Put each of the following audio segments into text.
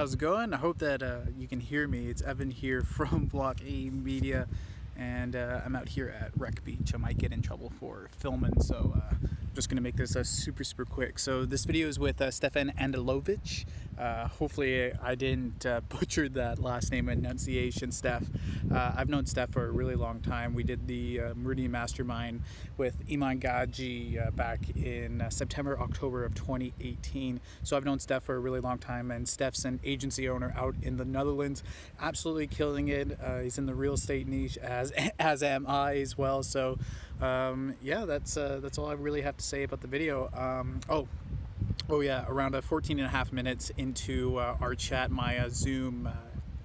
How's it going? I hope that you can hear me. It's Evan here from Block A Media, and I'm out here at Wreck Beach. I might get in trouble for filming, so I'm just going to make this super quick. So this video is with Stefan Andjelovic. Hopefully I didn't butcher that last name enunciation, Steph. I've known Steph for a really long time. We did the Meridian Mastermind with Iman Gaji back in September, October of 2018. So I've known Steph for a really long time, and Steph's an agency owner out in the Netherlands, absolutely killing it. He's in the real estate niche, as am I as well. So yeah, that's all I really have to say about the video. Oh yeah, around 14 and a half minutes into our chat, my Zoom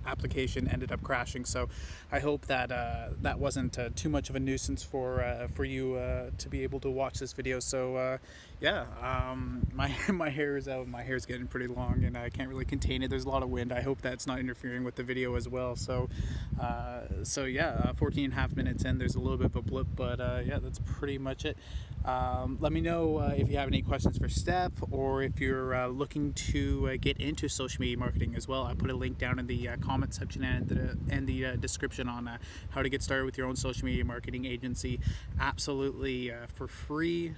application ended up crashing. So I hope that that wasn't too much of a nuisance for you to be able to watch this video. So yeah, my hair is out. My hair is getting pretty long, and I can't really contain it. There's a lot of wind. I hope that's not interfering with the video as well. So yeah, 14 and a half minutes in, there's a little bit of a blip, but yeah, that's pretty much it. Let me know if you have any questions for Steph, or if you're looking to get into social media marketing as well. I put a link down in the comment section and the description on how to get started with your own social media marketing agency absolutely for free.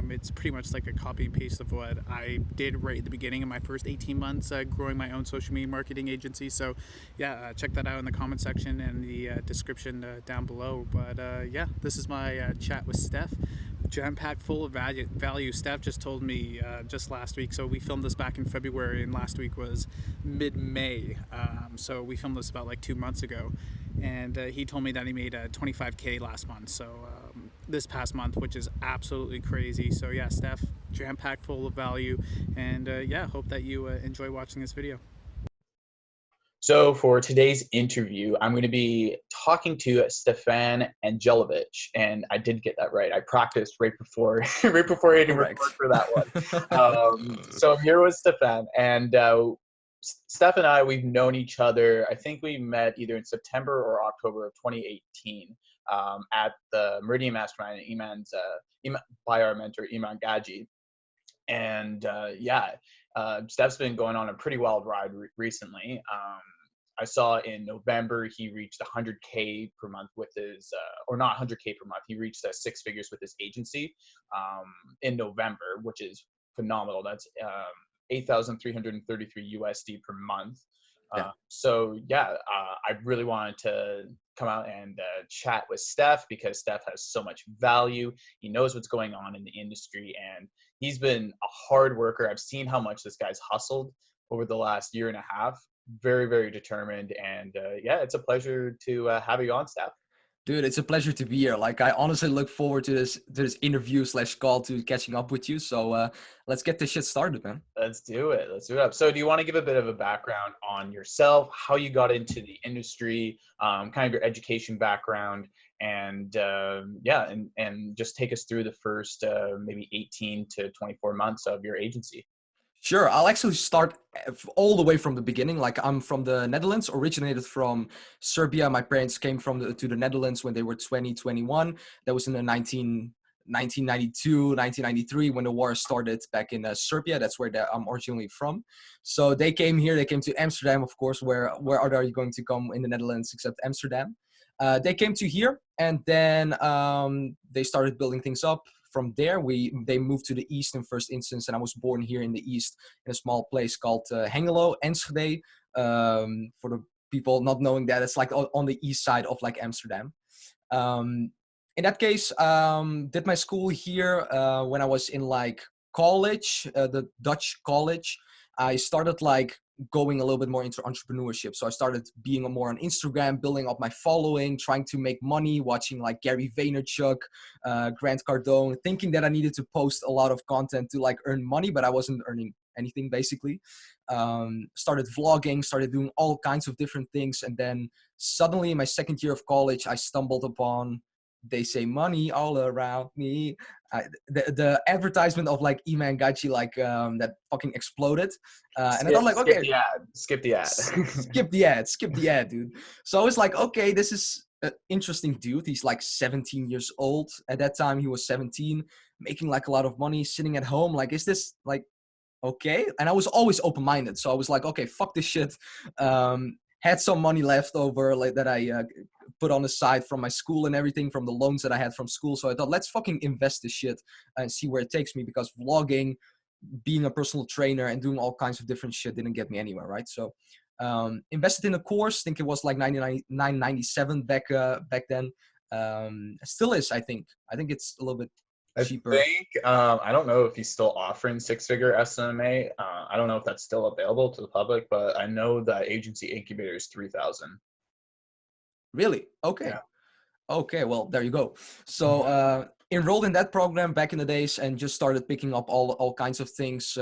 It's pretty much like a copy and paste of what I did right at the beginning of my first 18 months growing my own social media marketing agency. So yeah, check that out in the comment section and the description down below. But yeah, this is my chat with Steph. Jam-packed full of value. Steph just told me just last week, so we filmed this back in February, and last week was mid-May, so we filmed this about like 2 months ago, and he told me that he made 25K last month, so this past month, which is absolutely crazy. So yeah, Steph, jam-packed full of value, and yeah, hope that you enjoy watching this video. So for today's interview, I'm going to be talking to Stefan Andjelovic, and I did get that right. I practiced right before right before hitting record for that one. So I'm here with Stefan, and Steph and I, we've known each other. I think we met either in September or October of 2018 at the Meridian Mastermind by our mentor Iman Gaji, and yeah. Steph's been going on a pretty wild ride recently. I saw in November he reached 100K per month with his, or not 100K per month. He reached six figures with his agency in November, which is phenomenal. That's 8,333 USD per month. So yeah, I really wanted to come out and chat with Steph, because Steph has so much value. He knows what's going on in the industry, and he's been a hard worker. I've seen how much this guy's hustled over the last year and a half. Very, very determined. And yeah, it's a pleasure to have you on, Steph. Dude, it's a pleasure to be here. Like, I honestly look forward to this interview / call, to catching up with you. So let's get this shit started, man. Let's do it. Let's do it up. So do you want to give a bit of a background on yourself, how you got into the industry, kind of your education background, and yeah, and just take us through the first maybe 18 to 24 months of your agency? Sure. I'll actually start all the way from the beginning. Like, I'm from the Netherlands, originated from Serbia. My parents came to the Netherlands when they were 21. That was in the 1992, 1993, when the war started back in Serbia. That's where I'm originally from. So they came here. They came to Amsterdam, of course. Where are you going to come in the Netherlands except Amsterdam? They came to here, and then they started building things up. From there, they moved to the east in first instance, and I was born here in the east in a small place called Hengelo, Enschede. For the people not knowing that, it's like on the east side of like Amsterdam. In that case, did my school here when I was in like college, the Dutch college. I started like going a little bit more into entrepreneurship. So I started being more on Instagram, building up my following, trying to make money, watching like Gary Vaynerchuk, Grant Cardone, thinking that I needed to post a lot of content to like earn money, but I wasn't earning anything basically. Started vlogging, started doing all kinds of different things. And then suddenly in my second year of college, I stumbled upon They Say Money All Around Me. The advertisement of like Iman Gaji, like that fucking exploded. And I thought like, okay, skip the ad, skip the ad, dude. So I was like, okay, this is an interesting dude. He's like 17 years old. At that time, he was 17, making like a lot of money, sitting at home. Like, is this like, okay. And I was always open-minded. So I was like, okay, fuck this shit. Had some money left over like that I put on the side from my school and everything, from the loans that I had from school. So I thought, let's fucking invest this shit and see where it takes me, because vlogging, being a personal trainer and doing all kinds of different shit didn't get me anywhere, right? So invested in a course. I think it was like $99.97 back then. Still is, I think. I think it's a little bit cheaper. I think, I don't know if he's still offering six-figure SMMA. I don't know if that's still available to the public, but I know that agency incubator is 3,000. Really? Okay. Yeah. Okay, well, there you go. So enrolled in that program back in the days and just started picking up all kinds of things.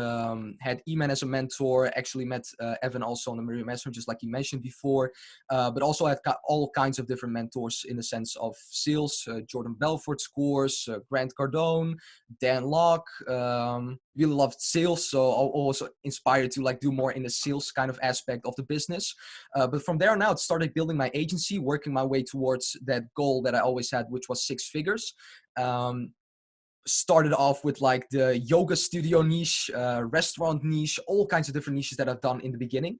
Had Eman as a mentor, actually met Evan also on the Miriam Master, just like you mentioned before, but also had all kinds of different mentors in the sense of sales, Jordan Belfort's course, Grant Cardone, Dan Locke, really loved sales. So I was inspired to like do more in the sales kind of aspect of the business. But from there on out, started building my agency, working my way towards that goal that I always had, which was 6 figures. Started off with like the yoga studio niche, restaurant niche, all kinds of different niches that I've done in the beginning,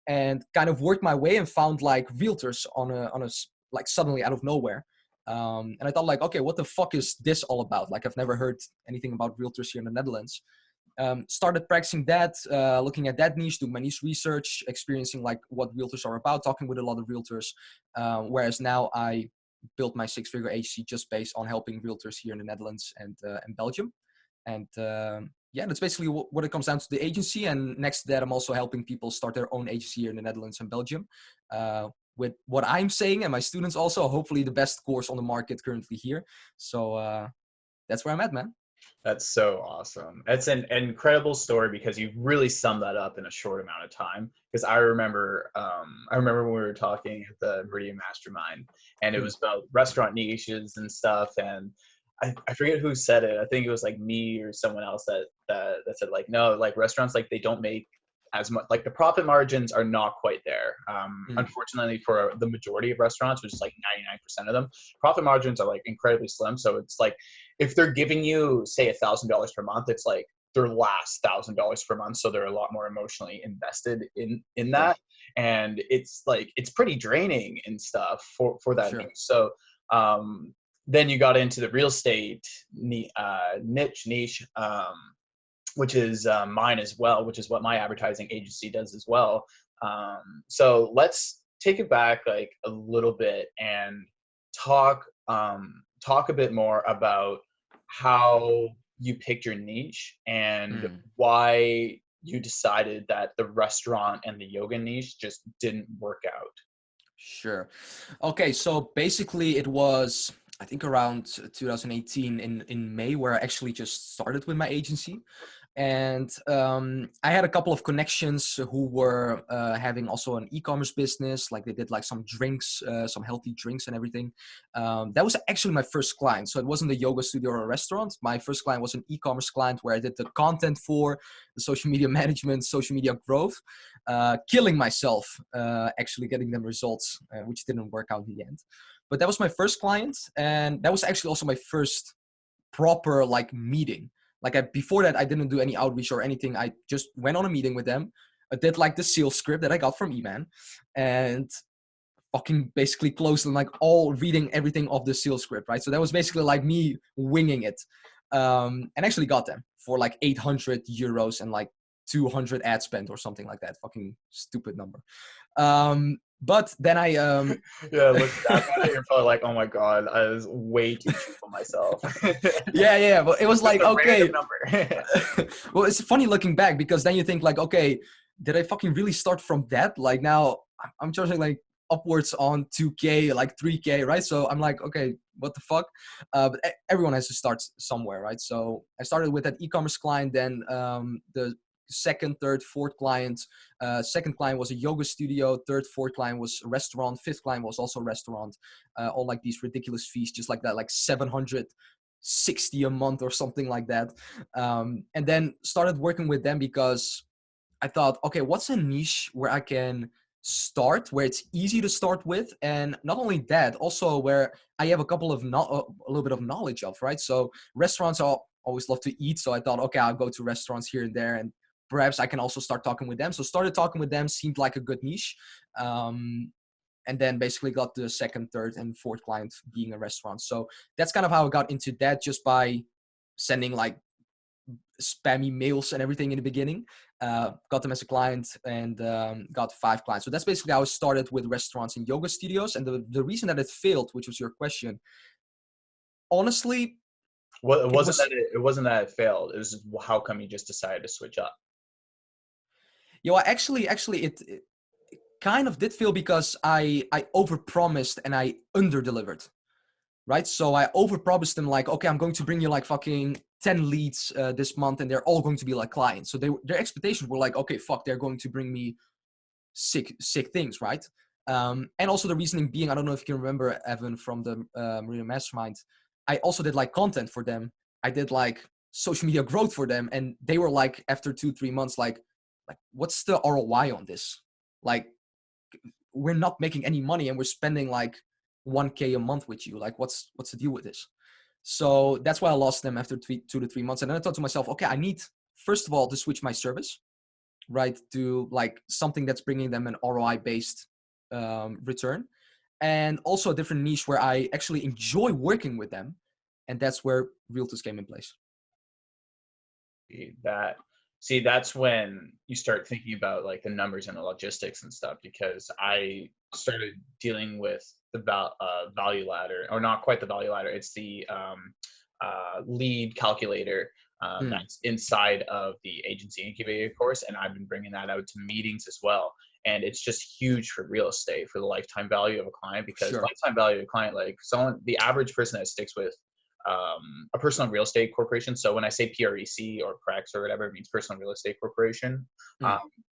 and kind of worked my way and found like realtors on a like suddenly out of nowhere. And I thought like, okay, what the fuck is this all about? Like I've never heard anything about realtors here in the Netherlands. Started practicing that, looking at that niche, doing my niche research, experiencing like what realtors are about, talking with a lot of realtors. Whereas now I built my 6-figure agency just based on helping realtors here in the Netherlands and Belgium. And yeah, that's basically what it comes down to, the agency. And next to that, I'm also helping people start their own agency here in the Netherlands and Belgium. With what I'm saying, and my students also, hopefully the best course on the market currently here. So that's where I'm at, man. That's so awesome. It's an incredible story because you really summed that up in a short amount of time. Because I remember when we were talking at the Meridian Mastermind, and it was about restaurant niches and stuff. And I forget who said it. I think it was like me or someone else that said like, no, like restaurants, like they don't make as much, like the profit margins are not quite there. Unfortunately for the majority of restaurants, which is like 99% of them, profit margins are like incredibly slim. So it's like, if they're giving you say $1,000 per month, it's like their last $1,000 per month. So they're a lot more emotionally invested in that. And it's like, it's pretty draining and stuff for that. Sure. So, then you got into the real estate niche, which is mine as well, which is what my advertising agency does as well. So let's take it back like a little bit and talk a bit more about how you picked your niche and why you decided that the restaurant and the yoga niche just didn't work out. Sure. Okay, so basically it was, I think around 2018 in May, where I actually just started with my agency. And I had a couple of connections who were having also an e-commerce business. Like they did like some drinks, some healthy drinks and everything. That was actually my first client. So it wasn't a yoga studio or a restaurant. My first client was an e-commerce client where I did the content for the social media management, social media growth, killing myself, actually getting them results, which didn't work out in the end. But that was my first client. And that was actually also my first proper like meeting. Like before that, I didn't do any outreach or anything. I just went on a meeting with them. I did like the sales script that I got from Eman and fucking basically closed them, like all reading everything of the sales script, right? So that was basically like me winging it, and actually got them for like 800 euros and like 200 ad spend or something like that. Fucking stupid number. But then I yeah, look back at it, you're probably like, oh my god, I was way too cheap for myself. yeah, but it was like, okay. Number. Well, it's funny looking back because then you think like, okay, did I fucking really start from that? Like now I'm charging like upwards on 2K, like 3K, right? So I'm like, okay, what the fuck? But everyone has to start somewhere, right? So I started with that e-commerce client, then the second, third, fourth client. Second client was a yoga studio. Third, fourth client was a restaurant. Fifth client was also a restaurant. All like these ridiculous fees, just like that, like 760 a month or something like that. And then started working with them because I thought, okay, what's a niche where I can start, where it's easy to start with, and not only that, also where I have a couple of a little bit of knowledge of, right? So restaurants are always love to eat, so I thought, okay, I'll go to restaurants here and there and perhaps I can also start talking with them. So started talking with them, seemed like a good niche. And then basically got the second, third, and fourth client being a restaurant. So that's kind of how I got into that, just by sending like spammy mails and everything in the beginning. Got them as a client, and got 5 clients. So that's basically how I started with restaurants and yoga studios. And the reason that it failed, which was your question, honestly, Well, it wasn't that it failed. It was how come you just decided to switch up? actually, it kind of did fail because I overpromised and I underdelivered. Right? So I overpromised them like, okay, I'm going to bring you like fucking 10 leads this month, and they're all going to be like clients. So their expectations were like, okay, fuck, they're going to bring me sick things, right? And also the reasoning being, I don't know if you can remember, Evan, from the Marina Mastermind, I also did like content for them. I did like social media growth for them, and they were like, after 2-3 months, like what's the ROI on this? Like, we're not making any money, and we're spending like 1K a month with you. Like, what's the deal with this? So that's why I lost them after 2 to 3 months. And then I thought to myself, okay, I need, first of all, to switch my service, right, to like something that's bringing them an ROI based return, and also a different niche where I actually enjoy working with them. And that's where Realtors came in place. That's when you start thinking about like the numbers and the logistics and stuff, because I started dealing with the value ladder, or not quite the value ladder. It's the lead calculator that's inside of the agency incubator course. And I've been bringing that out to meetings as well. And it's just huge for real estate, for the lifetime value of a client, because lifetime value of a client, like the average person that sticks with a personal real estate corporation. So when I say PREC or PREX or whatever, it means personal real estate corporation.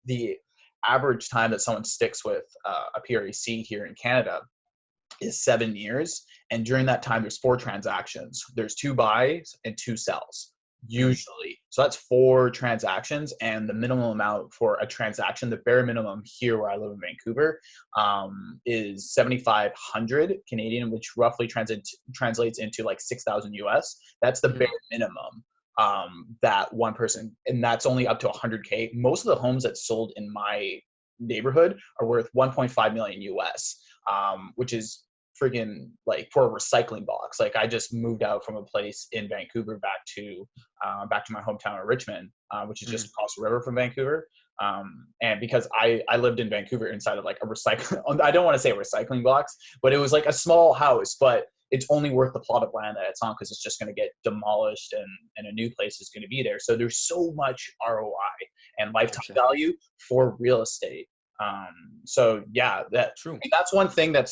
The average time that someone sticks with a PREC here in Canada is 7 years. And during that time, there's 4 transactions. There's 2 buys and 2 sells, usually. So that's 4 transactions. And the minimum amount for a transaction, the bare minimum here where I live in Vancouver, is 7,500 Canadian, which roughly translates into like 6,000 US. That's the bare minimum that one person, and that's only up to 100K. Most of the homes that sold in my neighborhood are worth 1.5 million US, which is friggin' like for a recycling box. Like, I just moved out from a place in Vancouver back to my hometown of Richmond, which is just across the river from Vancouver. And because I lived in Vancouver inside of like a recycling, I don't want to say recycling box, but it was like a small house, but it's only worth the plot of land that it's on, because it's just going to get demolished and a new place is going to be there. So there's so much ROI and lifetime value for real estate. So yeah, that's one thing that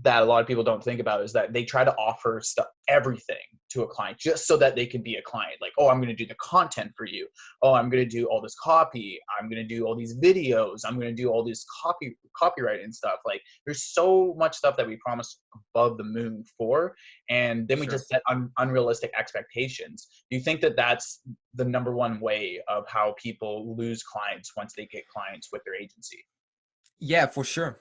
that a lot of people don't think about, is that they try to offer everything to a client just so that they can be a client. Like, oh, I'm going to do the content for you. Oh, I'm going to do all this copy. I'm going to do all these videos. I'm going to do all this copyright and stuff. Like, there's so much stuff that we promise above the moon for, and then we just set unrealistic expectations. Do you think that that's the number one way of how people lose clients once they get clients with their agency? Yeah, for sure.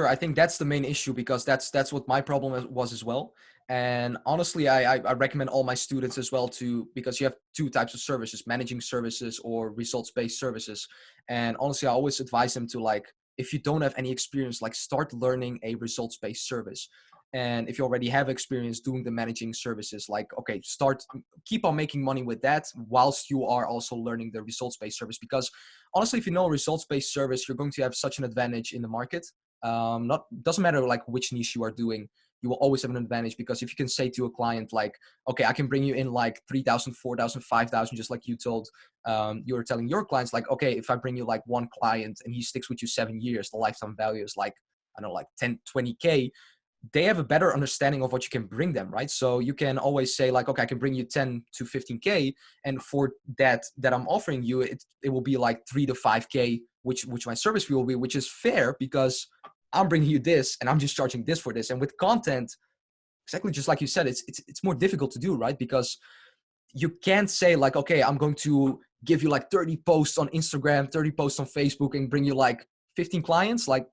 I think that's the main issue, because that's what my problem was as well. And honestly, I recommend all my students as well because you have 2 types of services: managing services or results-based services. And honestly, I always advise them to, like, if you don't have any experience, like, start learning a results-based service. And if you already have experience doing the managing services, like, okay, keep on making money with that whilst you are also learning the results-based service. Because honestly, if you know a results-based service, you're going to have such an advantage in the market. Doesn't matter like which niche you are doing, you will always have an advantage. Because if you can say to a client like, okay, I can bring you in like 3,000, 4,000, 5,000, just like you told, you were telling your clients, like, okay, if I bring you like 1 client and he sticks with you 7 years, the lifetime value is like, I don't know, like 10, 20K. They have a better understanding of what you can bring them, right? So you can always say like, okay, I can bring you 10 to 15K. And for that I'm offering you, it will be like 3 to 5K, which my service fee will be, which is fair, because I'm bringing you this and I'm just charging this for this. And with content, exactly just like you said, it's more difficult to do, right? Because you can't say like, okay, I'm going to give you like 30 posts on Instagram, 30 posts on Facebook, and bring you like 15 clients. Like,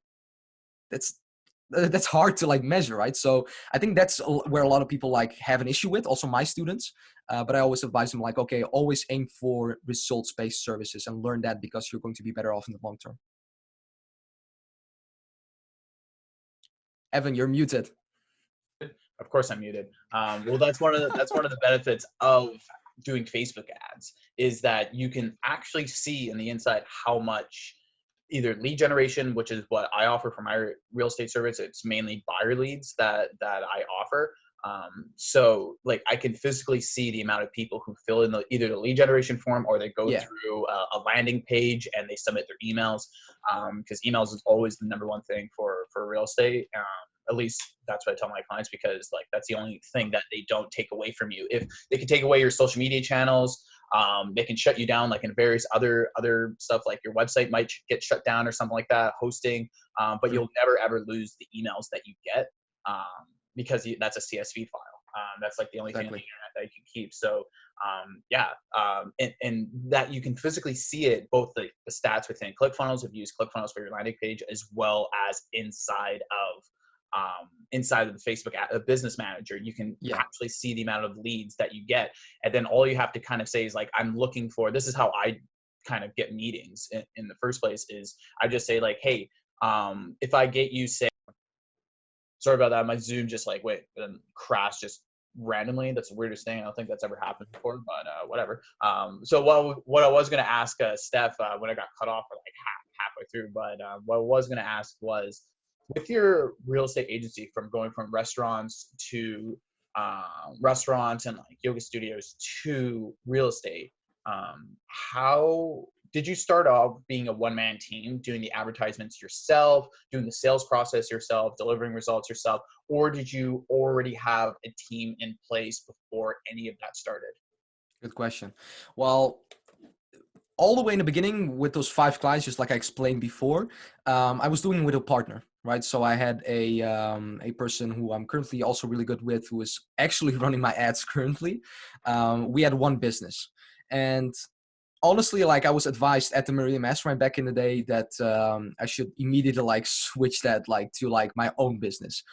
that's hard to like measure, right? So I think that's where a lot of people like have an issue with, also my students. But I always advise them like, okay, always aim for results-based services and learn that, because you're going to be better off in the long term. Evan, you're muted. Of course I'm muted. Well, that's one of the benefits of doing Facebook ads, is that you can actually see in the inside how much either lead generation, which is what I offer for my real estate service. It's mainly buyer leads that I offer. So like I can physically see the amount of people who fill in either the lead generation form, or they go through a landing page and they submit their emails. Because emails is always the number one thing for real estate. At least that's what I tell my clients, because like that's the only thing that they don't take away from you. If they can take away your social media channels, they can shut you down, like in various other stuff, like your website might get shut down or something like that, hosting, but you'll never ever lose the emails that you get, because that's a CSV file. That's like the only thing on the internet that you can keep. So and that you can physically see it, both the stats within ClickFunnels, if you use ClickFunnels for your landing page, as well as inside of the Facebook business manager. You can actually see the amount of leads that you get. And then all you have to kind of say is like, I'm looking for, this is how I kind of get meetings in the first place, is I just say like, hey, if I get you, say, sorry about that, my Zoom just like, and crashed just randomly. That's the weirdest thing. I don't think that's ever happened before, but whatever. So what I was going to ask Steph when I got cut off for like halfway through, but what I was going to ask was, with your real estate agency, from going from restaurants to restaurants and like yoga studios to real estate, how did you start off being a one-man team, doing the advertisements yourself, doing the sales process yourself, delivering results yourself, or did you already have a team in place before any of that started? Good question. Well, all the way in the beginning with those 5 clients, just like I explained before, I was doing it with a partner, right? So I had a person who I'm currently also really good with, who is actually running my ads currently. We had one business, and honestly, like I was advised at the Maria Mastermind back in the day that I should immediately like switch that like to like my own business.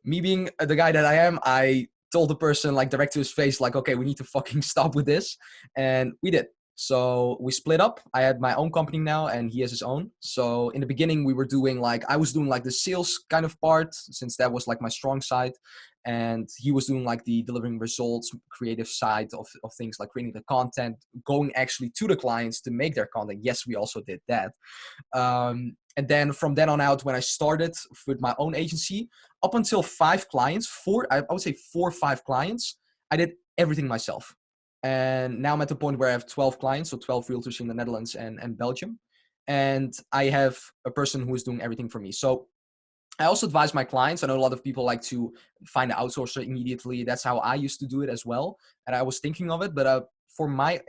Me being the guy that I am, I told the person like direct to his face, like, okay, we need to fucking stop with this. And we did. So we split up. I had my own company now and he has his own. So in the beginning we were doing like, I was doing like the sales kind of part, since that was like my strong side. And he was doing like the delivering results, creative side of things, like creating the content, going actually to the clients to make their content. Yes, we also did that. And then from then on out, when I started with my own agency, up until 5 clients, I would say 4 or 5 clients, I did everything myself. And now I'm at the point where I have 12 clients, so 12 realtors in the Netherlands and Belgium. And I have a person who is doing everything for me. So I also advise my clients. I know a lot of people like to find an outsourcer immediately. That's how I used to do it as well. And I was thinking of it, but for my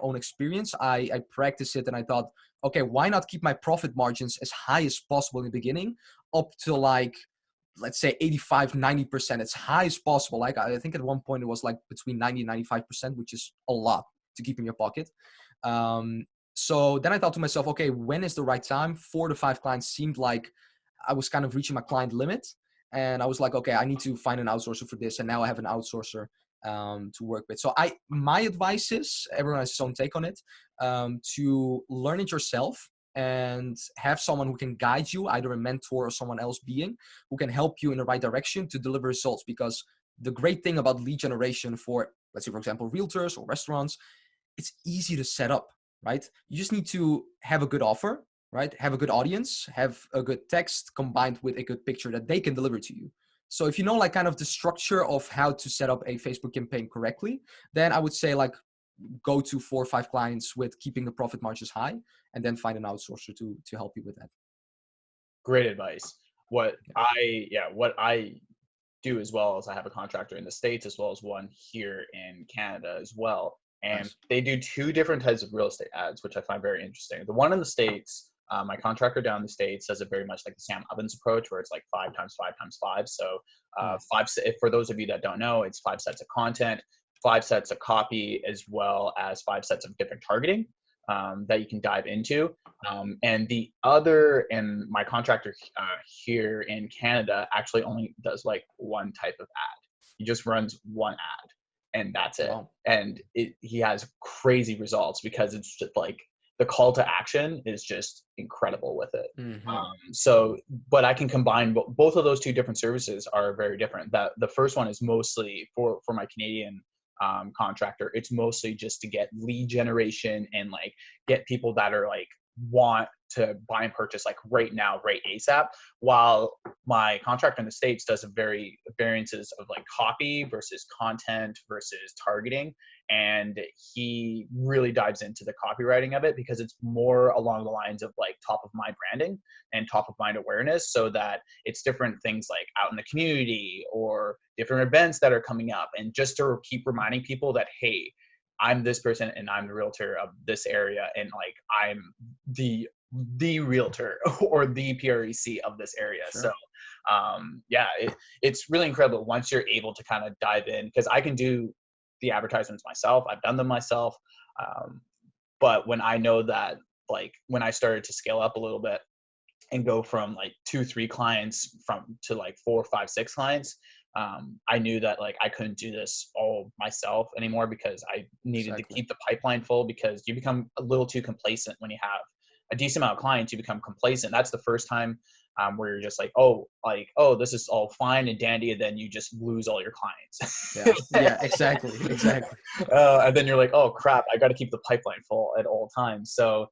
own experience, I practiced it and I thought, okay, why not keep my profit margins as high as possible in the beginning, up to like, let's say 85, 90%, as high as possible. Like I think at one point it was like between 90 and 95%, which is a lot to keep in your pocket. So then I thought to myself, okay, when is the right time? 4 to 5 clients seemed like I was kind of reaching my client limit. And I was like, okay, I need to find an outsourcer for this. And now I have an outsourcer to work with. So my advice is, everyone has his own take on it, to learn it yourself and have someone who can guide you, either a mentor or someone else who can help you in the right direction to deliver results. Because the great thing about lead generation for, let's say, for example, realtors or restaurants, it's easy to set up, right? You just need to have a good offer, right? Have a good audience, have a good text combined with a good picture that they can deliver to you. So if you know like kind of the structure of how to set up a Facebook campaign correctly, then I would say like go to 4 or 5 clients with keeping the profit margins high, and then find an outsourcer to help you with that. Great advice. What I do as well, as I have a contractor in the States as well as one here in Canada as well. And nice. They do 2 different types of real estate ads, which I find very interesting. The one in the States, my contractor down in the States does it very much like the Sam Ovens approach, where it's like 5 times 5 times 5. So 5, for those of you that don't know, it's 5 sets of content, 5 sets of copy, as well as 5 sets of different targeting. that you can dive into. And the other, and my contractor here in Canada actually only does like one type of ad. He just runs one ad and that's it. Wow. And he has crazy results because it's just like the call to action is just incredible with it. So, but I can combine both of those two different services are very different. That the first one is mostly for my Canadian contractor. It's mostly just to get lead generation and like get people that are like want to buy and purchase like right now, right ASAP. While my contractor in the States does variances of like copy versus content versus targeting. And he really dives into the copywriting of it because it's more along the lines of like top of mind branding and top of mind awareness, so that it's different things like out in the community or different events that are coming up. And just to keep reminding people that, hey, I'm this person and I'm the realtor of this area. And like, I'm the realtor or the PREC of this area. Sure. So yeah, it's really incredible once you're able to kind of dive in, because I can do the advertisements myself. I've done them myself. But when I know that, like when I started to scale up a little bit and go from like 2-3 clients to like 4, 5, 6 clients, I knew that like I couldn't do this all myself anymore, because I needed to keep the pipeline full, because you become a little too complacent when you have a decent amount of clients. You become complacent. That's the first time where you're just like, oh, this is all fine and dandy, and then you just lose all your clients. Yeah, exactly. And then you're like, oh crap, I got to keep the pipeline full at all times. So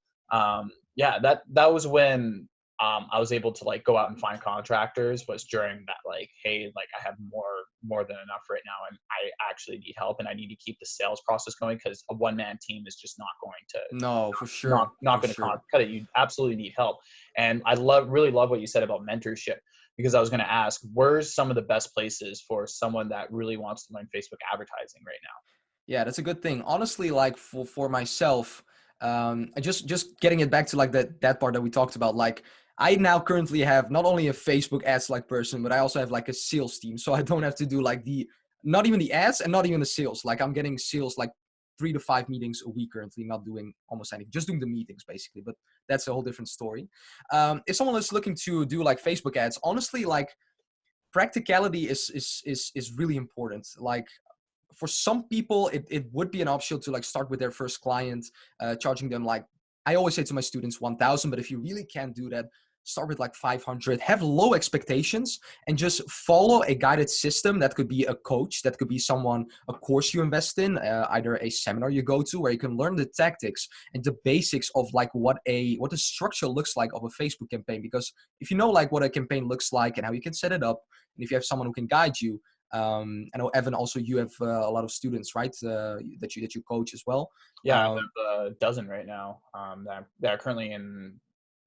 yeah, that was when I was able to like go out and find contractors, was during that like, hey, like I have more than enough right now and I actually need help and I need to keep the sales process going, because a one-man team is just not going to, No, for sure. not going to cut it. You absolutely need help. And I really love what you said about mentorship, because I was going to ask, where's some of the best places for someone that really wants to learn Facebook advertising right now? Yeah, that's a good thing. Honestly, like for myself, just getting it back to like that part that we talked about, like I now currently have not only a Facebook ads like person, but I also have like a sales team. So I don't have to do like not even the ads and not even the sales. Like I'm getting sales like 3 to 5 meetings a week currently, not doing almost anything, just doing the meetings basically. But that's a whole different story. If someone is looking to do like Facebook ads, honestly, like practicality is really important. Like for some people, it would be an option to like start with their first client, charging them like, I always say to my students 1,000, but if you really can't do that, start with like 500, have low expectations and just follow a guided system. That could be a coach, that could be a course you invest in, either a seminar you go to where you can learn the tactics and the basics of like what the structure looks like of a Facebook campaign. Because if you know like what a campaign looks like and how you can set it up, and if you have someone who can guide you, I know Evan, also you have a lot of students, right? That you coach as well. Yeah, I have a dozen right now that are currently in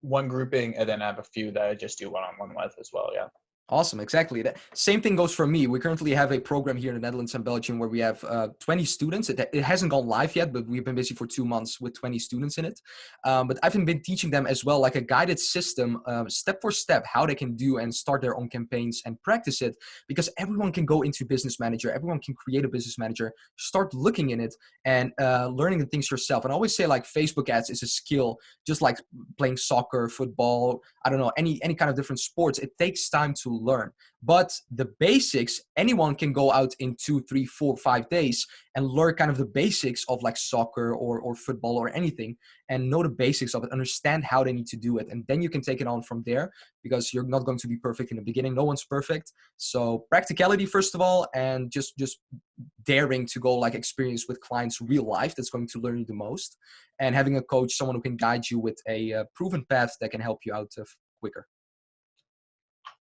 one grouping, and then I have a few that I just do one-on-one with as well. Yeah. Awesome. Exactly. That same thing goes for me. We currently have a program here in the Netherlands and Belgium where we have 20 students. It hasn't gone live yet, but we've been busy for 2 months with 20 students in it. But I've been teaching them as well, like a guided system, step for step, how they can do and start their own campaigns and practice it, because everyone can go into Business Manager. Everyone can create a Business Manager, start looking in it and learning the things yourself. And I always say like Facebook ads is a skill, just like playing soccer, football, I don't know, any kind of different sports. It takes time to learn, but the basics, anyone can go out in 2, 3, 4, 5 days and learn kind of the basics of like soccer or football or anything, and know the basics of it, understand how they need to do it, and then you can take it on from there, because you're not going to be perfect in the beginning. No one's perfect. So practicality first of all, and just daring to go like experience with clients real life. That's going to learn you the most, and having a coach, someone who can guide you with a proven path that can help you out quicker.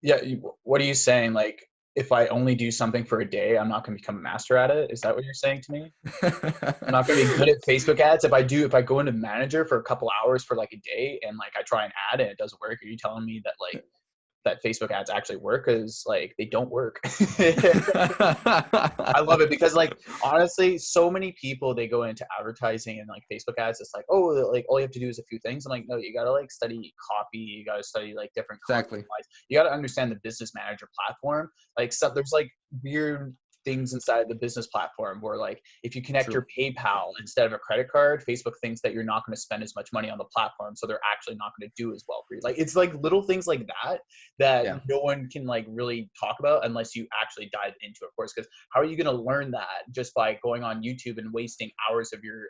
Yeah. What are you saying? Like, if I only do something for a day, I'm not going to become a master at it. Is that what you're saying to me? I'm not going to be good at Facebook ads. If I go into Manager for a couple hours for like a day and like I try an ad and it doesn't work, are you telling me that like that Facebook ads actually work? Because like they don't work. I love it, because like honestly, so many people, they go into advertising and like Facebook ads, it's like, oh, like all you have to do is a few things. I'm like, no, you gotta like study copy, you gotta study like different Exactly. you gotta understand the Business Manager platform. Like there's like weird things inside the business platform where like if you connect True. your PayPal instead of a credit card, Facebook thinks that you're not going to spend as much money on the platform, so they're actually not going to do as well for you. Like it's like little things like that Yeah. no one can like really talk about unless you actually dive into it, of course, because how are you going to learn that just by going on YouTube and wasting hours of your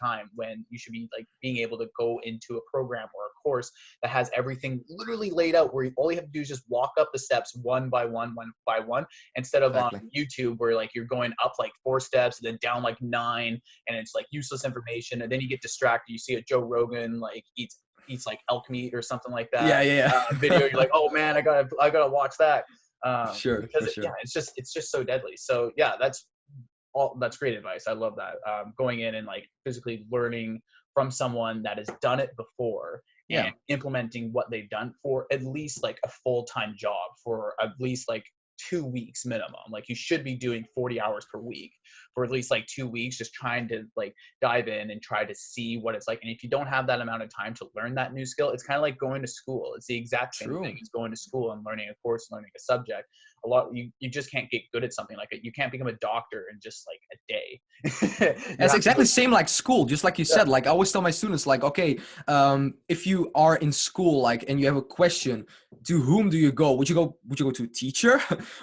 time when you should be like being able to go into a program or a course that has everything literally laid out where all you have to do is just walk up the steps one by one instead of Exactly. on YouTube where like you're going up like 4 steps and then down like 9 and it's like useless information, and then you get distracted. You see a Joe Rogan like eats like elk meat or something like that. Yeah. Video, you're like, oh man, I gotta watch that. Sure, Because for sure. yeah, it's just so deadly. So yeah, that's great advice. I love that. Going in and like physically learning from someone that has done it before Yeah. and implementing what they've done for at least like a full-time job for at least like 2 weeks minimum. Like you should be doing 40 hours per week for at least like 2 weeks, just trying to like dive in and try to see what it's like. And if you don't have that amount of time to learn that new skill, it's kind of like going to school. It's the exact same thing as going to school and learning a course, learning a subject. You just can't get good at something like it. You can't become a doctor in just like a day. It's exactly the same like school, just like you said. Like I always tell my students, like, okay, if you are in school, like, and you have a question, to whom do you go? Would you go to a teacher,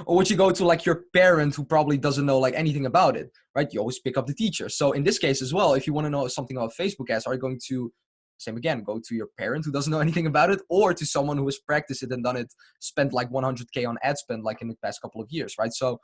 or would you go to like your parent who probably doesn't know like anything about it, right? You always pick up the teacher. So in this case as well, if you want to know something about Facebook ads, are you going to same again, go to your parent who doesn't know anything about it, or to someone who has practiced it and done it, spent like 100K on ad spend like in the past couple of years, right? So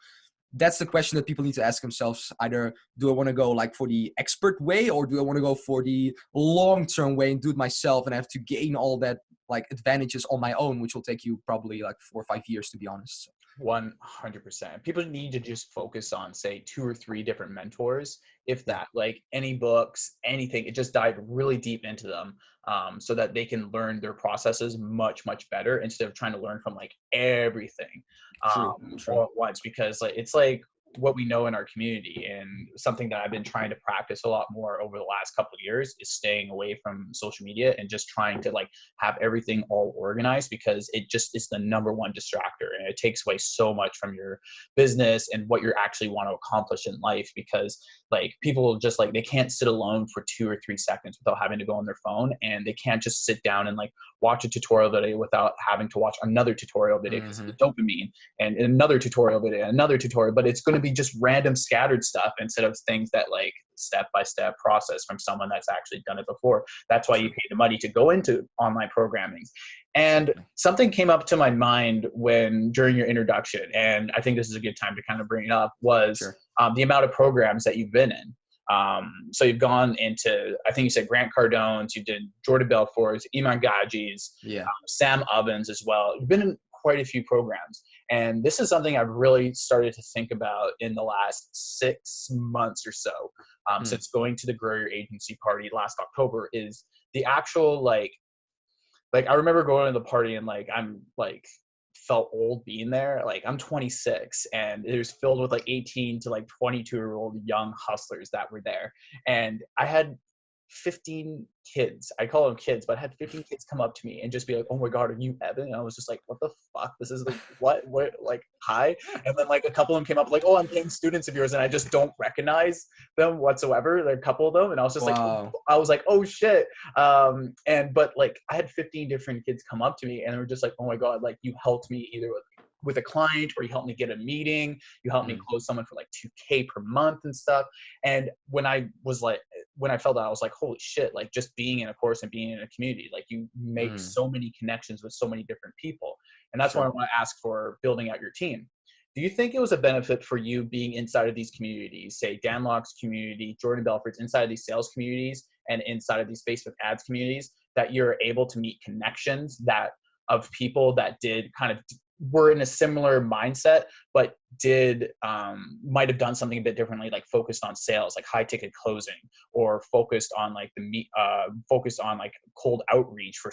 that's the question that people need to ask themselves. Either do I want to go like for the expert way, or do I want to go for the long-term way and do it myself and have to gain all that like advantages on my own, which will take you probably like 4 or 5 years, to be honest. So. 100%. People need to just focus on say 2 or 3 different mentors, if that, like any books, anything. It just dive really deep into them, so that they can learn their processes much better instead of trying to learn from like everything True. all at once. Because like it's like what we know in our community, and something that I've been trying to practice a lot more over the last couple of years is staying away from social media and just trying to like have everything all organized, because it just is the number one distractor, and it takes away so much from your business and what you actually want to accomplish in life. Because like people just like, they can't sit alone for 2 or 3 seconds without having to go on their phone, and they can't just sit down and like watch a tutorial video without having to watch another tutorial video, because of the dopamine, and another tutorial video, another tutorial. But it's going to be just random scattered stuff instead of things that like step-by-step process from someone that's actually done it before. That's why you pay the money to go into online programming. And something came up to my mind during your introduction, and I think this is a good time to kind of bring it up, was the amount of programs that you've been in. So you've gone into, I think you said Grant Cardone's, you did Jordan Belfort's, Iman Gaji's, Sam Ovens as well. You've been in quite a few programs. And this is something I've really started to think about in the last 6 months or so, since going to the Grow Your Agency party last October, is the actual like I remember going to the party and like I'm like felt old being there. Like I'm 26 and it was filled with like 18 to like 22-year-old young hustlers that were there, and I had 15 kids. I call them kids, but I had 15 kids come up to me and just be like, "Oh my God, are you Evan?" And I was just like, "What the fuck? This is like what like hi?" And then like a couple of them came up like, "Oh, I'm paying students of yours," and I just don't recognize them whatsoever. There are a couple of them, and I was just like, "Oh shit." But like I had 15 different kids come up to me and they were just like, "Oh my God, like you helped me either with a client, or you helped me get a meeting, you helped me close someone for like 2K per month and stuff." And when I felt that, I was like, holy shit, like just being in a course and being in a community, like you make so many connections with so many different people. And that's why I want to ask for building out your team. Do you think it was a benefit for you being inside of these communities, say Dan Locke's community, Jordan Belfort's, inside of these sales communities and inside of these Facebook ads communities, that you're able to meet connections of people that did kind of were in a similar mindset, but might have done something a bit differently, like focused on sales, like high ticket closing, or focused on like focused on like cold outreach for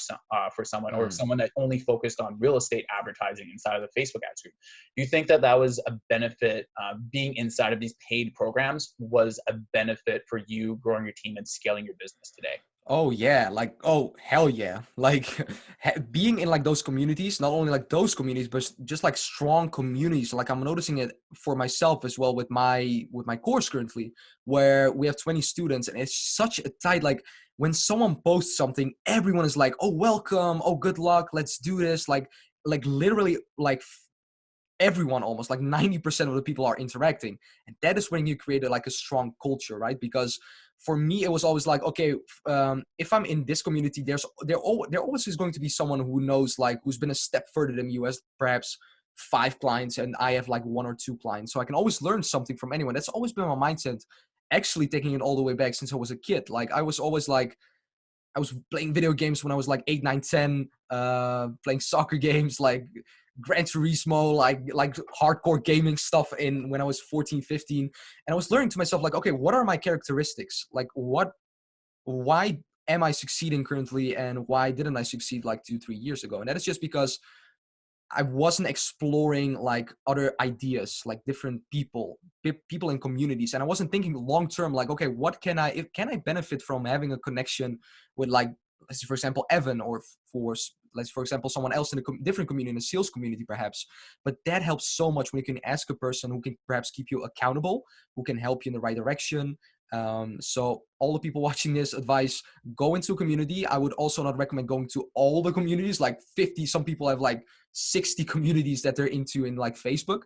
someone, or someone that only focused on real estate advertising inside of the Facebook ads group? Do you think that was a benefit? Being inside of these paid programs was a benefit for you growing your team and scaling your business today? Oh yeah, like oh hell yeah. Like being in like those communities, not only like those communities, but just like strong communities. Like I'm noticing it for myself as well with my course currently, where we have 20 students and it's such a tight like when someone posts something, everyone is like, "Oh, welcome. Oh, good luck. Let's do this." Like literally like everyone almost like 90% of the people are interacting, and that is when you create like a strong culture, right? Because for me it was always like, okay, if I'm in this community, there always is going to be someone who knows, like who's been a step further than you, as perhaps 5 clients and I have like 1 or 2 clients, so I can always learn something from anyone. That's always been my mindset, actually taking it all the way back since I was a kid. Like I was always like, I was playing video games when I was like 8, 9, 10, playing soccer games like Gran Turismo, like hardcore gaming stuff in when I was 14, 15. And I was learning to myself, like, okay, what are my characteristics? Like why am I succeeding currently and why didn't I succeed like 2, 3 years ago? And that is just because I wasn't exploring like other ideas, like different people in communities, and I wasn't thinking long term. Like, okay, what can I benefit from having a connection with, like, let's say for example Evan, or let's for example someone else in a different community, in a sales community perhaps. But that helps so much when you can ask a person who can perhaps keep you accountable, who can help you in the right direction. So all the people watching this, advice: go into a community. I would also not recommend going to all the communities, like 50. Some people have like 60 communities that they're into in like Facebook.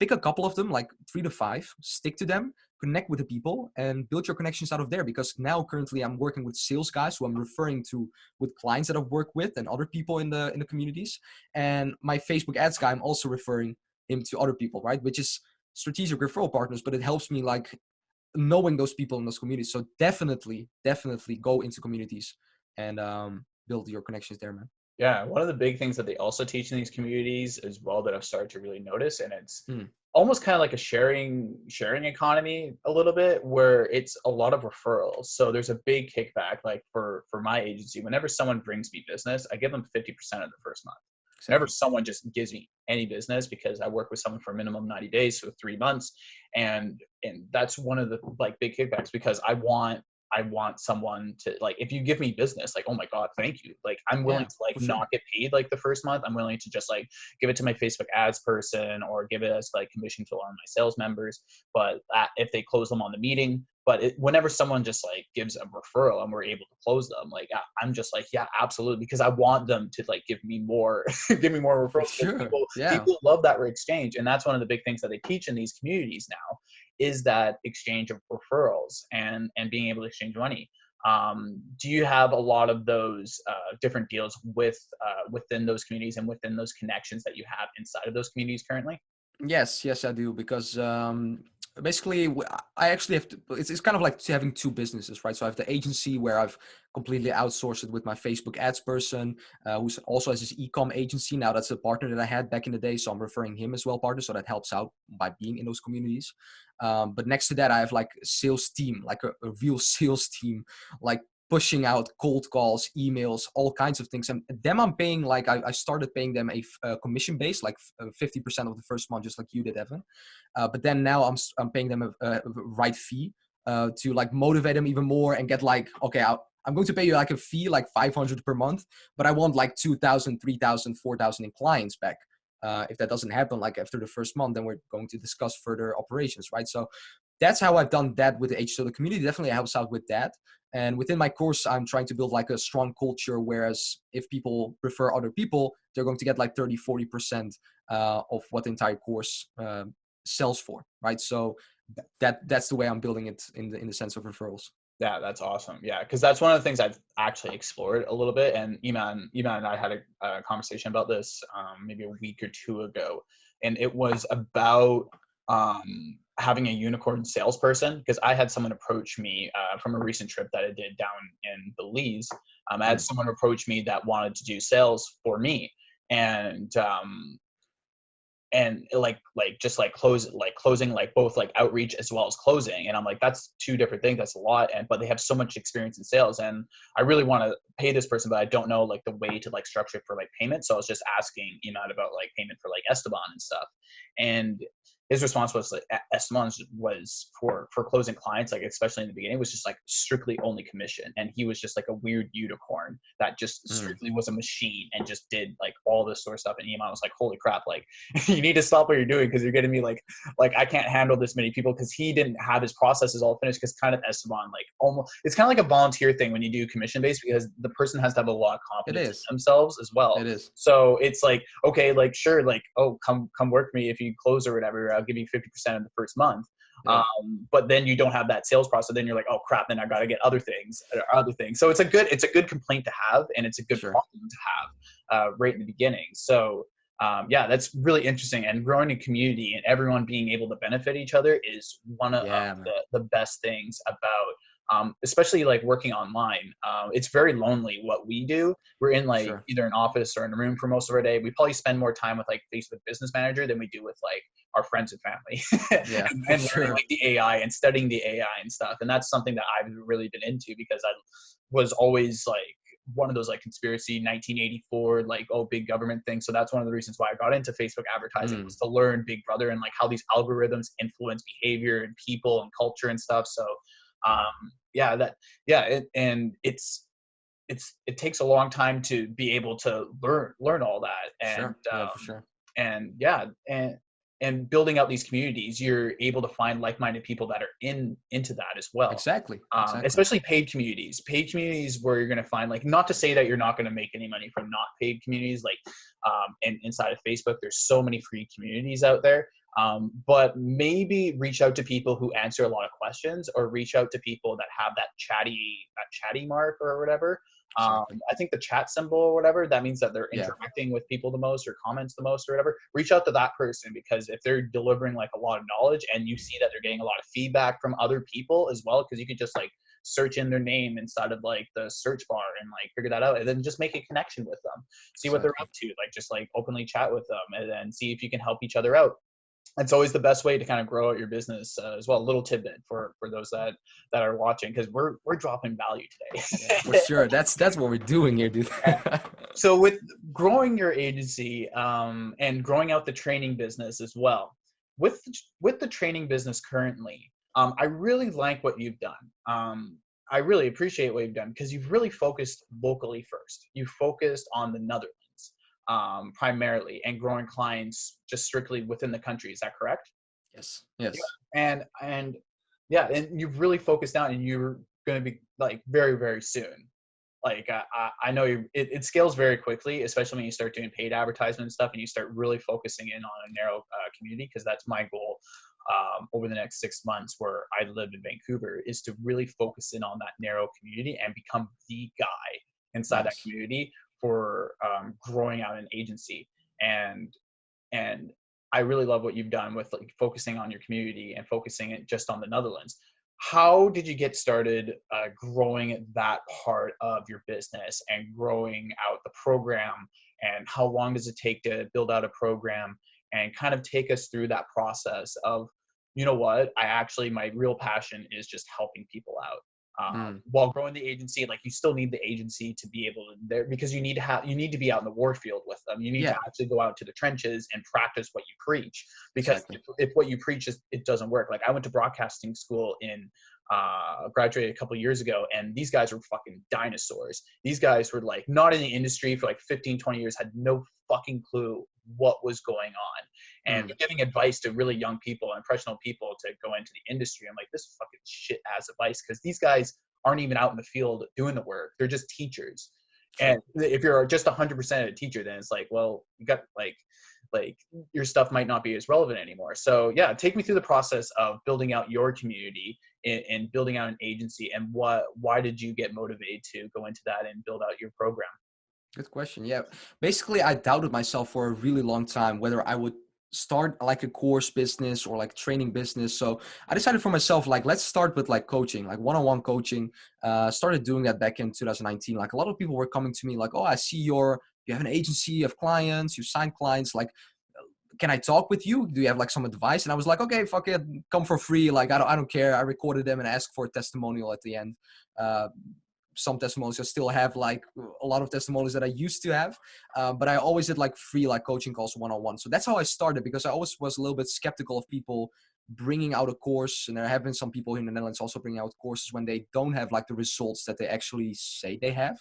Pick a couple of them, like 3 to 5, stick to them, connect with the people and build your connections out of there. Because now currently I'm working with sales guys who I'm referring to with clients that I've worked with and other people in the communities. And my Facebook ads guy, I'm also referring him to other people, right? Which is strategic referral partners, but it helps me like knowing those people in those communities. So definitely go into communities and build your connections there, man. Yeah, one of the big things that they also teach in these communities as well that I've started to really notice, and it's Mm. almost kind of like a sharing economy a little bit, where it's a lot of referrals. So there's a big kickback, like for my agency, whenever someone brings me business, I give them 50% of the first month. Whenever Exactly. someone just gives me any business, because I work with someone for a minimum 90 days, so 3 months, and that's one of the like big kickbacks, because I want someone to, like, if you give me business, like, oh my God, thank you. Like, I'm willing Yeah, to like for sure. not get paid like the first month. I'm willing to just like give it to my Facebook ads person or give it as like commission to one of my sales members. But if they close them on the meeting, but whenever someone just like gives a referral and we're able to close them, like I'm just like, yeah, absolutely, because I want them to like give me more, give me more For referrals, because sure. people Yeah. people love that exchange, and that's one of the big things that they teach in these communities now, is that exchange of referrals and being able to exchange money. Do you have a lot of those different deals within those communities and within those connections that you have inside of those communities currently? Yes, I do. Because basically, I actually have to. It's kind of like having 2 businesses, right? So I have the agency where I've completely outsourced it with my Facebook ads person, who's also has his e-com agency. Now that's a partner that I had back in the day, so I'm referring him as well, partner. So that helps out by being in those communities. But next to that, I have like a sales team, like a real sales team, like pushing out cold calls, emails, all kinds of things. And them I'm paying, like I started paying them a commission base, like 50% of the first month, just like you did, Evan. But then now I'm paying them a right fee to like motivate them even more and get like, okay, I'm going to pay you like a fee, like 500 per month, but I want like 2,000, 3,000, 4,000 in clients back. If that doesn't happen, like after the first month, then we're going to discuss further operations, right? So that's how I've done that with the H. So the community definitely helps out with that. And within my course, I'm trying to build like a strong culture, whereas if people refer other people, they're going to get like 30, 40% of what the entire course sells for, right? So that's the way I'm building it in the sense of referrals. Yeah, that's awesome. Yeah, because that's one of the things I've actually explored a little bit. And Iman and I had a conversation about this maybe a week or two ago, and it was about having a unicorn salesperson. Because I had someone approach me from a recent trip that I did down in Belize. I had Mm. someone approach me that wanted to do sales for me, and like just like closing like both like outreach as well as closing, and I'm like, that's 2 different things, that's a lot, and but they have so much experience in sales, and I really want to pay this person, but I don't know like the way to like structure it for like payment. So I was just asking Iman about like payment for like Esteban and stuff. And his response was like, SMMA was for closing clients, like especially in the beginning, was just like strictly only commission. And he was just like a weird unicorn that just strictly was a machine and just did like all this sort of stuff. And Iman was like, holy crap, like you need to stop what you're doing because you're getting me like I can't handle this many people, because he didn't have his processes all finished, because kind of SMMA, like almost, it's kind of like a volunteer thing when you do commission based, because the person has to have a lot of confidence in themselves as well. It is. So it's like, okay, like sure, like, oh, come work for me if you close or whatever, I'll give you 50% of the first month. Yeah. But then you don't have that sales process. Then you're like, oh crap, then I got to get other things. So it's a good complaint to have, and it's a good problem to have right in the beginning. So yeah, that's really interesting. And growing a community and everyone being able to benefit each other is one of the best things about, especially like working online. It's very lonely what we do. We're in like either an office or in a room for most of our day. We probably spend more time with like Facebook Business Manager than we do with like our friends and family. and learning like the AI and studying the AI and stuff. And that's something that I've really been into, because I was always like one of those like conspiracy 1984 like big government thing. So that's one of the reasons why I got into Facebook advertising, was to learn Big Brother and like how these algorithms influence behavior and people and culture and stuff. So it takes a long time to be able to learn all that. And building out these communities, you're able to find like-minded people that are into that as well. Exactly. Especially paid communities where you're going to find, like, not to say that you're not going to make any money from not paid communities, like, and inside of Facebook, there's so many free communities out there. But maybe reach out to people who answer a lot of questions, or reach out to people that have that chatty mark or whatever. I think the chat symbol or whatever, that means that they're interacting with people the most, or comments the most or whatever. Reach out to that person, because if they're delivering like a lot of knowledge and you see that they're getting a lot of feedback from other people as well, because you could just like search in their name inside of like the search bar and like figure that out, and then just make a connection with them, see what they're up to, like just like openly chat with them, and then see if you can help each other out. It's always the best way to kind of grow out your business as well. A little tidbit for those that are watching, because we're dropping value today. For sure. That's what we're doing here, dude. So with growing your agency and growing out the training business as well, with the training business currently, I really like what you've done. I really appreciate what you've done, because you've really focused locally first. You focused on the Netherlands primarily, and growing clients just strictly within the country. Is that correct? Yes. And you've really focused down, and you're going to be like very, very soon. Like I know it scales very quickly, especially when you start doing paid advertisement and stuff, and you start really focusing in on a narrow community, because that's my goal over the next 6 months, where I live in Vancouver, is to really focus in on that narrow community and become the guy inside that community for growing out an agency. And I really love what you've done with like focusing on your community and focusing it just on the Netherlands. How did you get started growing that part of your business and growing out the program? And how long does it take to build out a program? And kind of take us through that process of, you know what, my real passion is just helping people out. While growing the agency, like you still need the agency to be able to there, because you need to be out in the war field with them. You need to actually go out to the trenches and practice what you preach, because if what you preach it doesn't work. Like I went to broadcasting school graduated a couple of years ago, and these guys were fucking dinosaurs. These guys were like not in the industry for like 15-20 years, had no fucking clue what was going on, and they're giving advice to really young people and impressionable people to go into the industry. I'm like, this fucking shit ass advice, because these guys aren't even out in the field doing the work. They're just teachers. And if you're just 100% a teacher, then it's like, well, you got like your stuff might not be as relevant anymore. So yeah, take me through the process of building out your community and building out an agency, and why did you get motivated to go into that and build out your program? Good question. Yeah. Basically, I doubted myself for a really long time whether I would start like a course business or like training business. So I decided for myself, like, let's start with like coaching, like one-on-one coaching. Started doing that back in 2019. Like a lot of people were coming to me like, oh, I see you have an agency of clients, you sign clients. Like, can I talk with you? Do you have like some advice? And I was like, okay, fuck it, come for free. Like, I don't care. I recorded them and asked for a testimonial at the end. some testimonials. I still have like a lot of testimonials that I used to have, but I always did like free like coaching calls one-on-one. So that's how I started, because I always was a little bit skeptical of people bringing out a course. And there have been some people in the Netherlands also bringing out courses when they don't have like the results that they actually say they have.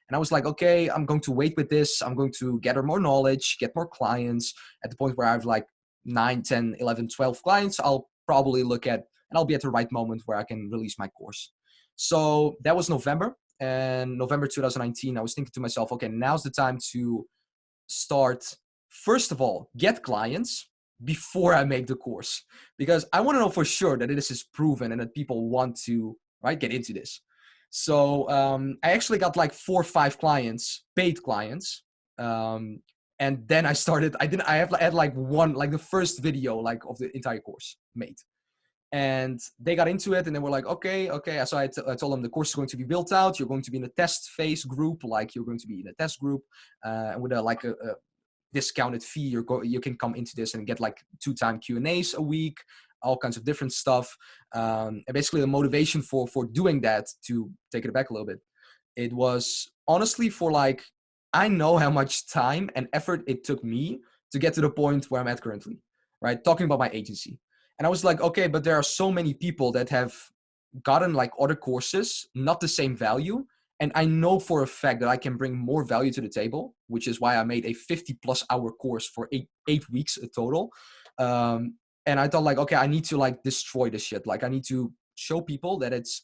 And I was like, okay, I'm going to wait with this. I'm going to gather more knowledge, get more clients. At the point where I have like 9, 10, 11, 12 clients, I'll probably look at, and I'll be at the right moment where I can release my course. So that was November. And November 2019, I was thinking to myself, okay, now's the time to start, first of all, get clients before I make the course, because I want to know for sure that this is proven and that people want to, right, get into this. So I actually got like 4 or 5 clients, paid clients. And then I started, I had like one, like the first video like of the entire course made. And they got into it and they were like, okay. So I told them the course is going to be built out. You're going to be in a test phase group. Like you're going to be in a test group with a discounted fee. You can come into this and get like 2-time Q&As a week, all kinds of different stuff. And basically the motivation for doing that, to take it back a little bit, it was honestly for like, I know how much time and effort it took me to get to the point where I'm at currently, right? Talking about my agency. And I was like, okay, but there are so many people that have gotten like other courses, not the same value. And I know for a fact that I can bring more value to the table, which is why I made a 50+ hour course for 8 weeks a total. And I thought like, okay, I need to like destroy this shit. Like I need to show people that it's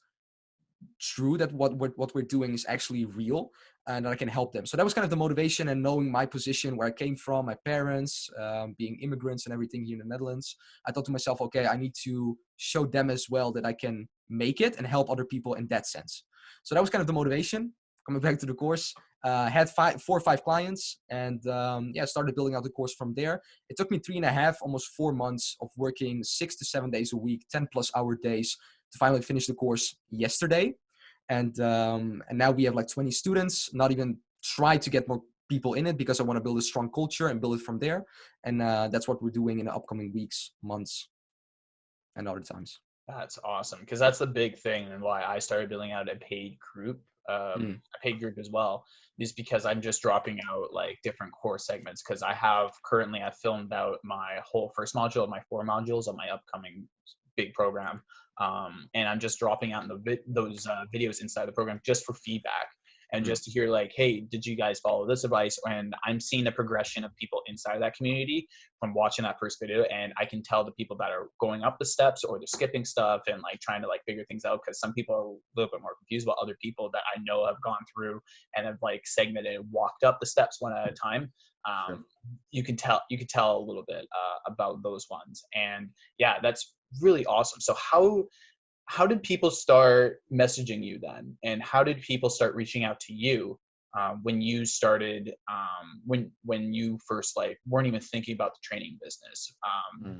true, that what we're doing is actually real, and that I can help them. So that was kind of the motivation, and knowing my position, where I came from, my parents, being immigrants and everything here in the Netherlands, I thought to myself, okay, I need to show them as well that I can make it and help other people in that sense. So that was kind of the motivation. Coming back to the course, had 4 or 5 clients, and started building out the course from there. It took me 3.5, almost 4 months of working 6 to 7 days a week, 10+ hour days, to finally finish the course yesterday. And now we have like 20 students, not even try to get more people in it, because I want to build a strong culture and build it from there. And that's what we're doing in the upcoming weeks, months, and other times. That's awesome, because that's the big thing, and why I started building out a paid group, as well, is because I'm just dropping out like different course segments, because I've filmed out my whole first module of my 4 modules of my upcoming big program. And I'm just dropping out in those videos inside the program just for feedback, and just to hear like, hey, did you guys follow this advice? And I'm seeing the progression of people inside of that community from watching that first video. And I can tell the people that are going up the steps, or they're skipping stuff and like trying to like figure things out, because some people are a little bit more confused, while other people that I know have gone through and have like segmented and walked up the steps one at a time. You can tell a little bit about those ones. And yeah, that's really awesome. So how did people start messaging you then? And how did people start reaching out to you when you started, when you first like weren't even thinking about the training business?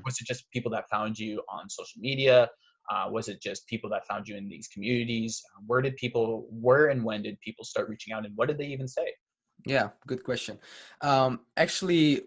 Was it just people that found you on social media? Was it just people that found you in these communities? Where and when did people start reaching out, and what did they even say? Yeah, good question. Actually,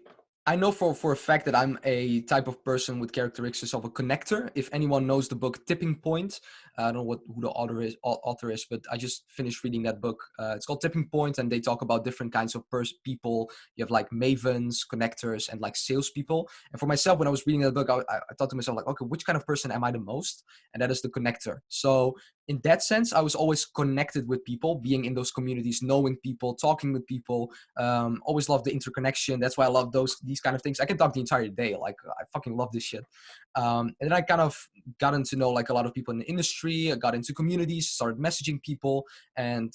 I know for a fact that I'm a type of person with characteristics of a connector. If anyone knows the book Tipping Point, I don't know who the author is, but I just finished reading that book. It's called Tipping Point, and they talk about different kinds of people. You have like mavens, connectors, and like salespeople. And for myself, when I was reading that book, I thought to myself like, okay, which kind of person am I the most? And that is the connector. So in that sense, I was always connected with people, being in those communities, knowing people, talking with people. Always loved the interconnection. That's why I love these kind of things. I can talk the entire day. Like I fucking love this shit. And then I kind of gotten to know like a lot of people in the industry. I got into communities, started messaging people. And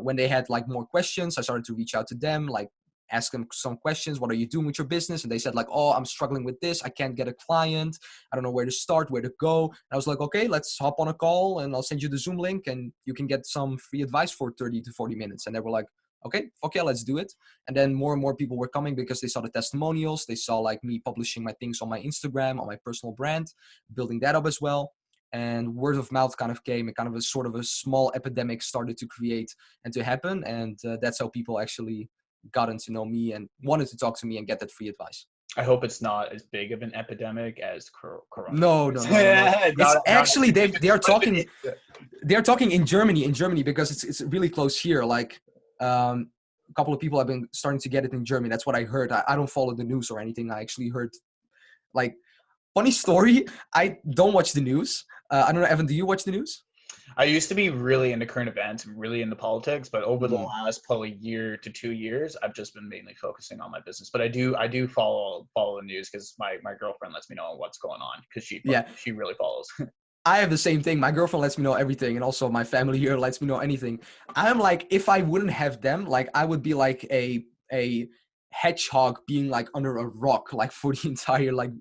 when they had like more questions, I started to reach out to them, like ask them some questions. What are you doing with your business? And they said like, oh, I'm struggling with this. I can't get a client. I don't know where to start, where to go. And I was like, okay, let's hop on a call and I'll send you the Zoom link and you can get some free advice for 30 to 40 minutes. And they were like, okay, let's do it. And then more and more people were coming because they saw the testimonials. They saw like me publishing my things on my Instagram, on my personal brand, building that up as well. And word of mouth kind of came, and kind of a sort of a small epidemic started to create and to happen. And that's how people actually gotten to know me and wanted to talk to me and get that free advice. I hope it's not as big of an epidemic as No, coronavirus. no, no, no, no. It's Not as actually they are but talking. They're talking in Germany because it's really close here. Like a couple of people have been starting to get it in Germany. That's what I heard. I don't follow the news or anything. I actually heard, like, funny story. I don't watch the news. I don't know, Evan. Do you watch the news? I used to be really into current events and really into politics, but over the Mm. last probably year to 2 years, I've just been mainly focusing on my business. But I do follow the news because my girlfriend lets me know what's going on because Yeah, she really follows. I have the same thing. My girlfriend lets me know everything, and also my family here lets me know anything. I'm like, if I wouldn't have them, like, I would be like a hedgehog being like under a rock, like for the entire like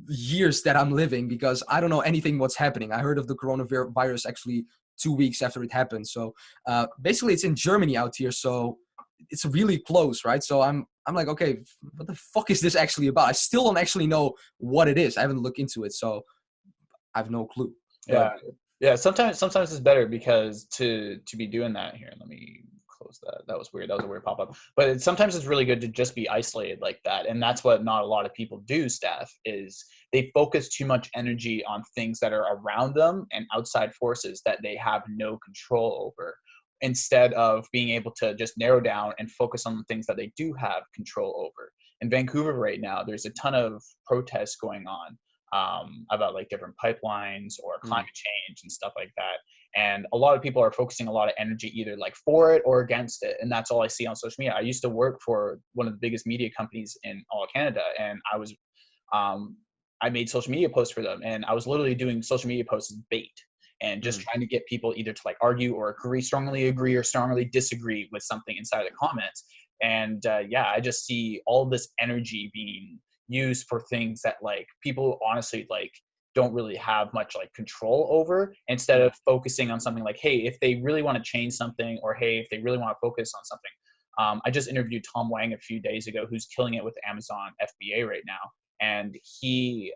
years that I'm living, because I don't know anything what's happening. I heard of the coronavirus actually 2 weeks after it happened. So basically, it's in Germany out here, so it's really close, right? So I'm like, okay, what the fuck is this actually about? I still don't actually know what it is. I haven't looked into it, so I have no clue. Yeah, But yeah. Sometimes it's better because to be doing that here. Let me close that. That was weird. That was a weird pop up. But sometimes it's really good to just be isolated like that, and that's what not a lot of people do. Steph, is they focus too much energy on things that are around them and outside forces that they have no control over, instead of being able to just narrow down and focus on the things that they do have control over. In Vancouver right now, there's a ton of protests going on about like different pipelines or mm, climate change and stuff like that. And a lot of people are focusing a lot of energy either like for it or against it. And that's all I see on social media. I used to work for one of the biggest media companies in all of Canada, and um, I made social media posts for them, and I was literally doing social media posts as bait and just mm, trying to get people either to like argue or strongly agree or strongly disagree with something inside of the comments. And yeah, I just see all this energy being used for things that like people honestly like don't really have much like control over, instead mm, of focusing on something like, hey, if they really want to change something, or hey, if they really want to focus on something. I just interviewed Tom Wang a few days ago, who's killing it with Amazon FBA right now, and he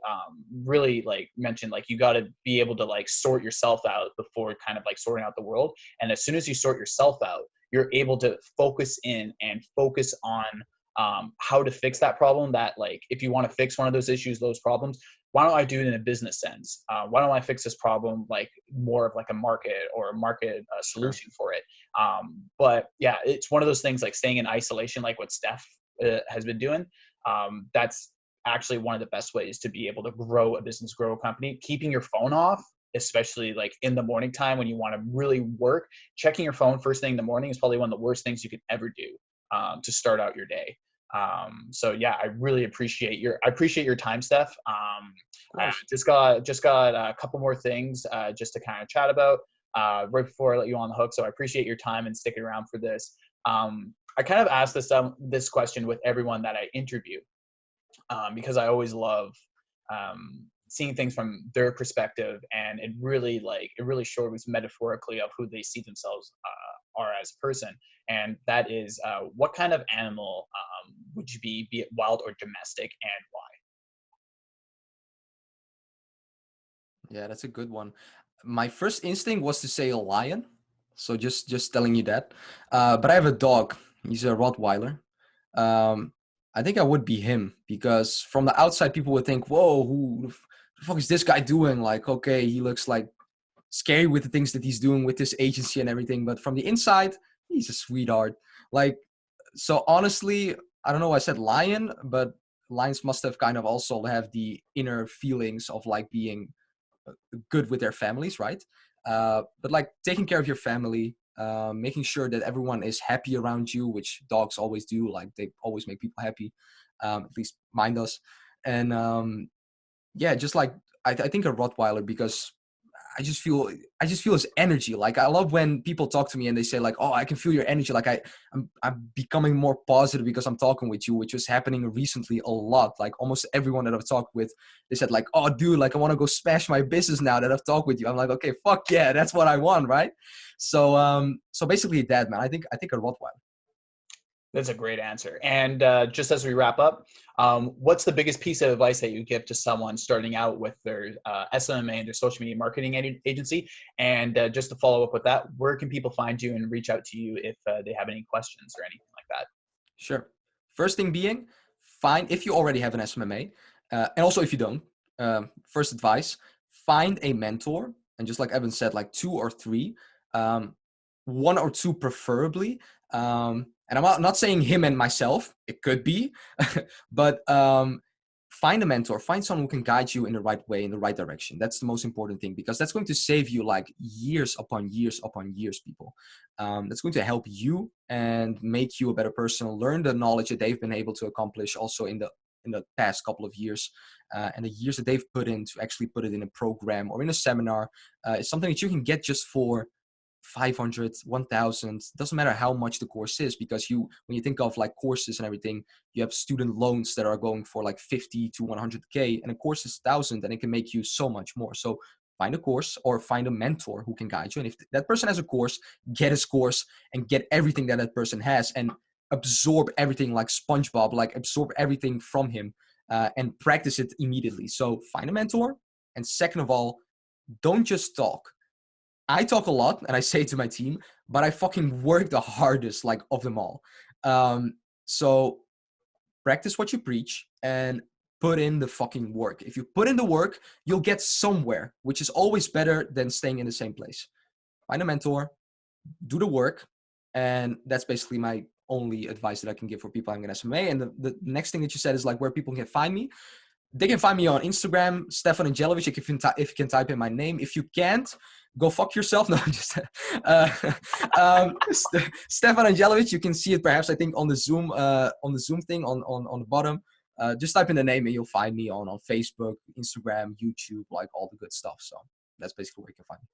really like mentioned like you got to be able to like sort yourself out before kind of like sorting out the world. And as soon as you sort yourself out, you're able to focus in and focus on how to fix that problem. That like if you want to fix one of those issues, those problems, why don't I do it in a business sense? Why don't I fix this problem like more of like a market or a market sure. solution for it? But yeah, it's one of those things like staying in isolation, like what Steph has been doing. That's actually one of the best ways to be able to grow a business, grow a company. Keeping your phone off, especially like in the morning time when you want to really work, checking your phone first thing in the morning is probably one of the worst things you could ever do to start out your day. So yeah, I really appreciate your time, Steph. Of course. Just got a couple more things just to kind of chat about right before I let you on the hook. So I appreciate your time and sticking around for this. I kind of ask this question with everyone that I interview, because I always love seeing things from their perspective, and it really shows metaphorically of who they see themselves are as a person. And that is, what kind of animal would you be it wild or domestic, and why? Yeah, that's a good one. My first instinct was to say a lion. So just telling you that. But I have a dog. He's a Rottweiler. Um, I think I would be him because from the outside, people would think, "Whoa, who the fuck is this guy doing?" Like, okay, he looks like scary with the things that he's doing with this agency and everything. But from the inside, he's a sweetheart. Like, so honestly, I don't know why I said lion, but lions must have kind of also have the inner feelings of like being good with their families, right? But like taking care of your family, making sure that everyone is happy around you, which dogs always do. Like they always make people happy. At least mine does. And yeah, just like I think a Rottweiler because I just feel his energy. Like I love when people talk to me and they say like, "Oh, I can feel your energy." Like I'm becoming more positive because I'm talking with you, which was happening recently a lot. Like almost everyone that I've talked with, they said like, "Oh, dude, like I want to go smash my business now that I've talked with you." I'm like, "Okay, fuck yeah, that's what I want, right?" So so basically that, man. I think a Rottweiler. That's a great answer. And just as we wrap up, what's the biggest piece of advice that you give to someone starting out with their SMMA and their social media marketing agency? And just to follow up with that, where can people find you and reach out to you if they have any questions or anything like that? Sure. First thing being, find, if you already have an SMMA, and also if you don't, first advice, find a mentor. And just like Evan said, like 2 or 3, 1 or 2 preferably. And I'm not saying him and myself, it could be, but find a mentor, find someone who can guide you in the right way, in the right direction. That's the most important thing, because that's going to save you like years upon years upon years, people. That's going to help you and make you a better person, learn the knowledge that they've been able to accomplish also in the past couple of years, and the years that they've put in to actually put it in a program or in a seminar. It's something that you can get just for 500, 1,000, doesn't matter how much the course is, because when you think of like courses and everything, you have student loans that are going for like 50 to 100K, and a course is 1,000, and it can make you so much more. So find a course or find a mentor who can guide you. And if that person has a course, get his course and get everything that person has, and absorb everything like SpongeBob, like absorb everything from him, and practice it immediately. So find a mentor. And second of all, don't just talk. I talk a lot and I say it to my team, but I fucking work the hardest, like, of them all. So practice what you preach and put in the fucking work. If you put in the work, you'll get somewhere, which is always better than staying in the same place. Find a mentor, do the work. And that's basically my only advice that I can give for people having an SMMA. And the next thing that you said is like where people can find me. They can find me on Instagram, Stefan Andjelovic, if you can type in my name. If you can't, go fuck yourself. No, just Stefan Andjelovic. You can see it perhaps, I think, on the Zoom thing on the bottom. Just type in the name and you'll find me on Facebook, Instagram, YouTube, like all the good stuff. So that's basically where you can find me.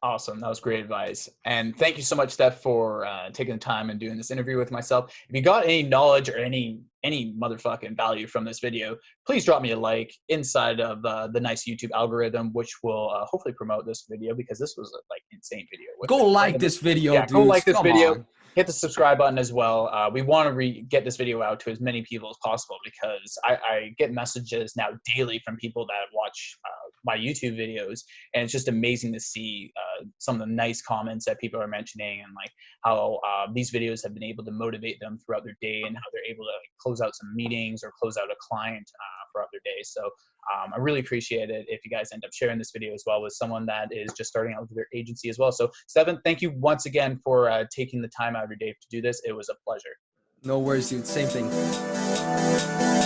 Awesome. That was great advice. And thank you so much, Steph, for taking the time and doing this interview with myself. If you got any knowledge or any motherfucking value from this video, please drop me a like inside of the nice YouTube algorithm, which will hopefully promote this video, because this was a like insane video. Go like this video, yeah, dudes. Go like this Come video. on. Hit the subscribe button as well. We want to get this video out to as many people as possible, because I get messages now daily from people that watch my YouTube videos, and it's just amazing to see some of the nice comments that people are mentioning, and like how these videos have been able to motivate them throughout their day, and how they're able to like, close out some meetings or close out a client throughout their day. So I really appreciate it if you guys end up sharing this video as well with someone that is just starting out with their agency as well. So Stefan, thank you once again for taking the time out of your day to do this. It was a pleasure. No worries, dude. Same thing.